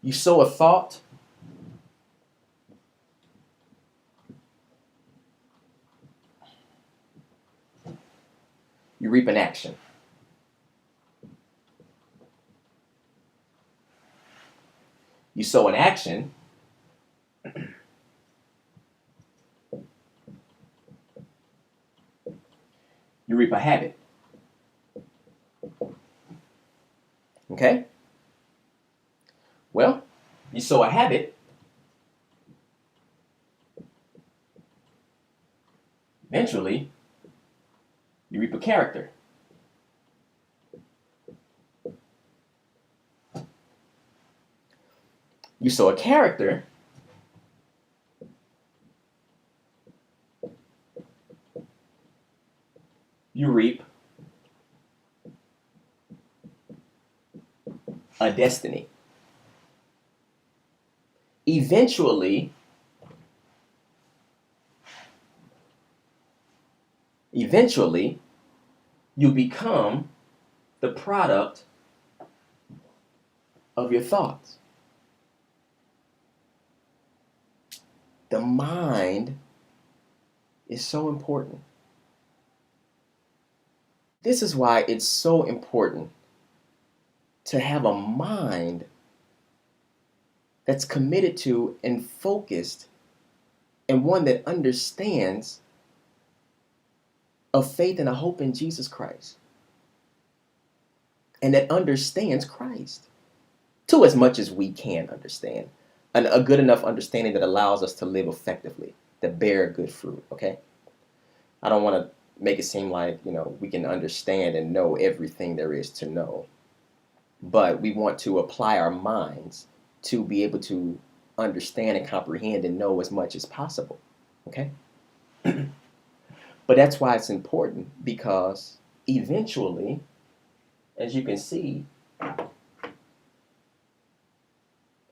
You sow a thought, you reap an action. You sow an action, you reap a habit. Okay? Well, you sow a habit, eventually you reap a character. You sow a character, you reap a destiny. Eventually, you become the product of your thoughts. The mind is so important. This is why it's so important to have a mind that's committed to and focused, and one that understands a faith and a hope in Jesus Christ, and that understands Christ to as much as we can understand, a good enough understanding that allows us to live effectively, to bear good fruit. Okay, I don't want to make it seem like we can understand and know everything there is to know, but we want to apply our minds to be able to understand and comprehend and know as much as possible. Okay? But that's why it's important, because eventually, as you can see,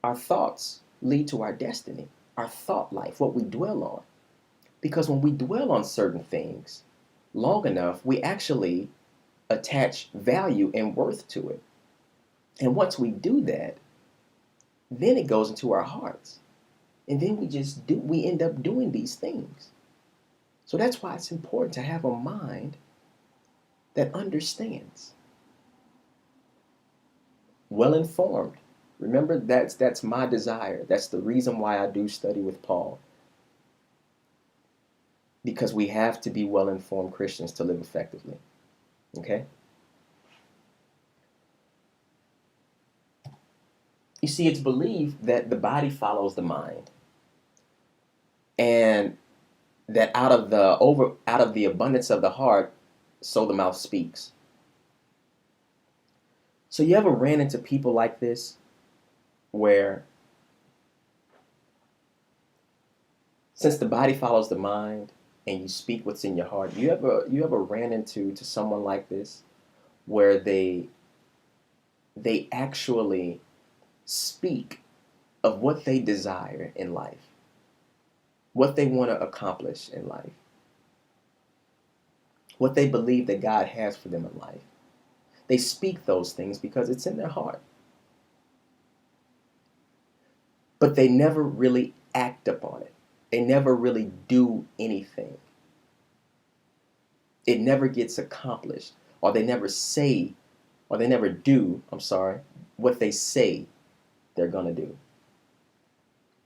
our thoughts lead to our destiny, our thought life, what we dwell on. Because when we dwell on certain things long enough, we actually attach value and worth to it. And once we do that, then it goes into our hearts. And then we end up doing these things. So that's why it's important to have a mind that understands. Well informed. Remember, that's my desire. That's the reason why I do study with Paul. Because we have to be well informed Christians to live effectively. Okay? You see, it's believed that the body follows the mind, and that out of the abundance of the heart, so the mouth speaks. So you ever ran into people like this, where since the body follows the mind and you speak what's in your heart, you ever ran into someone like this, where they actually speak of what they desire in life, what they want to accomplish in life, what they believe that God has for them in life. They speak those things because it's in their heart. But they never really act upon it. They never really do anything. It never gets accomplished, or they never say, or they never do, what they say they're going to do.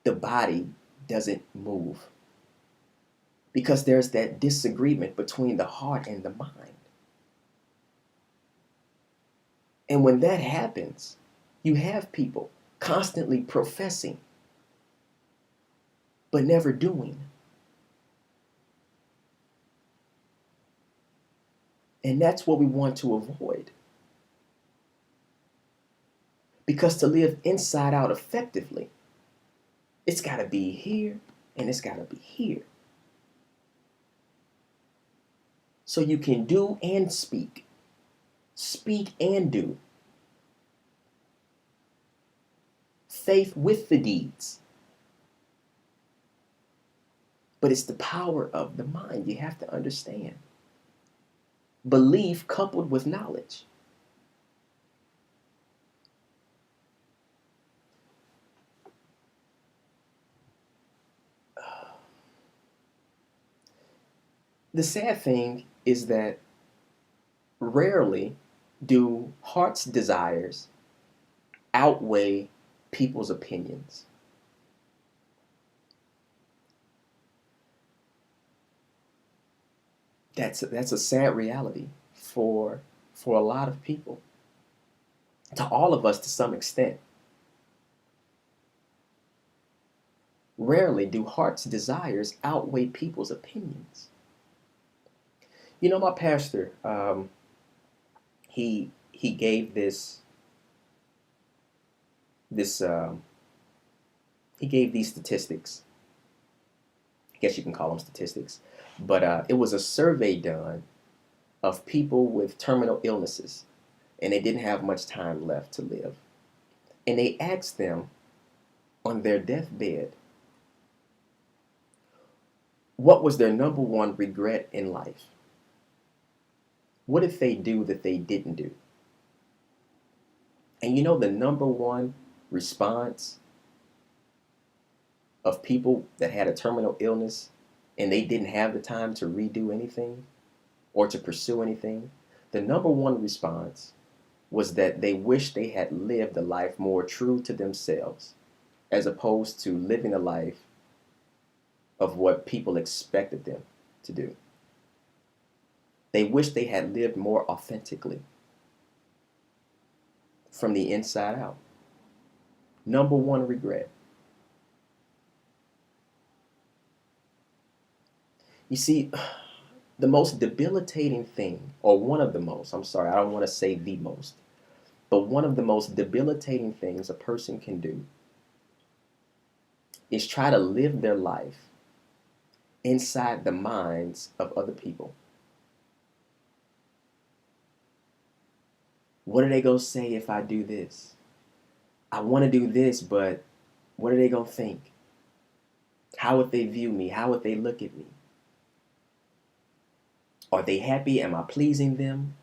The body doesn't move, because there's that disagreement between the heart and the mind. And when that happens, you have people constantly professing, but never doing. And that's what we want to avoid. Because to live inside out effectively, it's got to be here and it's got to be here. So you can do and speak and do. Faith with the deeds. But it's the power of the mind. You have to understand. Belief coupled with knowledge. The sad thing is that rarely do heart's desires outweigh people's opinions. That's a sad reality for a lot of people, to all of us to some extent. Rarely do heart's desires outweigh people's opinions. You know, my pastor, he gave this he gave these statistics. I guess you can call them statistics, but it was a survey done of people with terminal illnesses, and they didn't have much time left to live. And they asked them on their deathbed what was their number one regret in life. What did they do that they didn't do? And you know the number one response of people that had a terminal illness and they didn't have the time to redo anything or to pursue anything? The number one response was that they wished they had lived a life more true to themselves, as opposed to living a life of what people expected them to do. They wished they had lived more authentically from the inside out. Number one regret. You see, the most debilitating thing, or one of the most, I'm sorry, I don't want to say the most, but one of the most debilitating things a person can do is try to live their life inside the minds of other people. What are they going to say if I do this? I want to do this, but what are they going to think? How would they view me? How would they look at me? Are they happy? Am I pleasing them?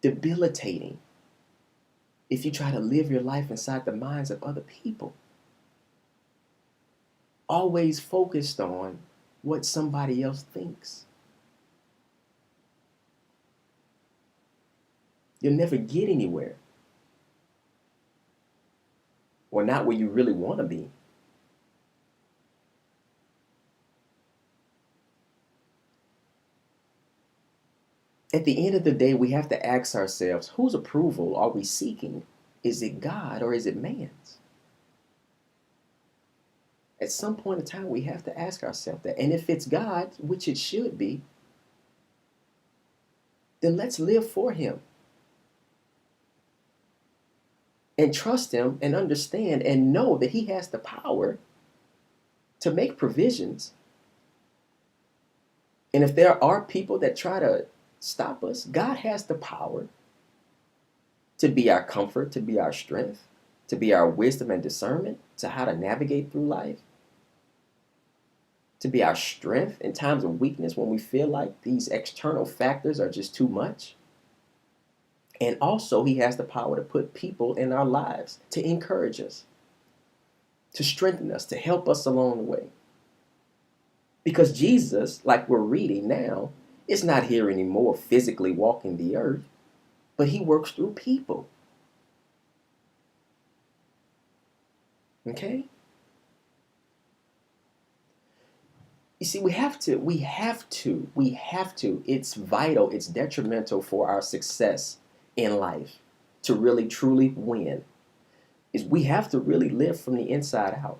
Debilitating if you try to live your life inside the minds of other people. Always focused on what somebody else thinks. You'll never get anywhere. Or not where you really want to be. At the end of the day, we have to ask ourselves, whose approval are we seeking? Is it God or is it man's? At some point in time, we have to ask ourselves that. And if it's God, which it should be, then let's live for Him. And trust Him and understand and know that He has the power to make provisions. And if there are people that try to stop us, God has the power to be our comfort, to be our strength, to be our wisdom and discernment to how to navigate through life, to be our strength in times of weakness when we feel like these external factors are just too much. And also, He has the power to put people in our lives to encourage us, to strengthen us, to help us along the way. Because Jesus, like we're reading now, is not here anymore physically walking the earth, but He works through people. Okay? You see, we have to, it's vital, it's detrimental for our success in life to really truly win, is we have to really live from the inside out.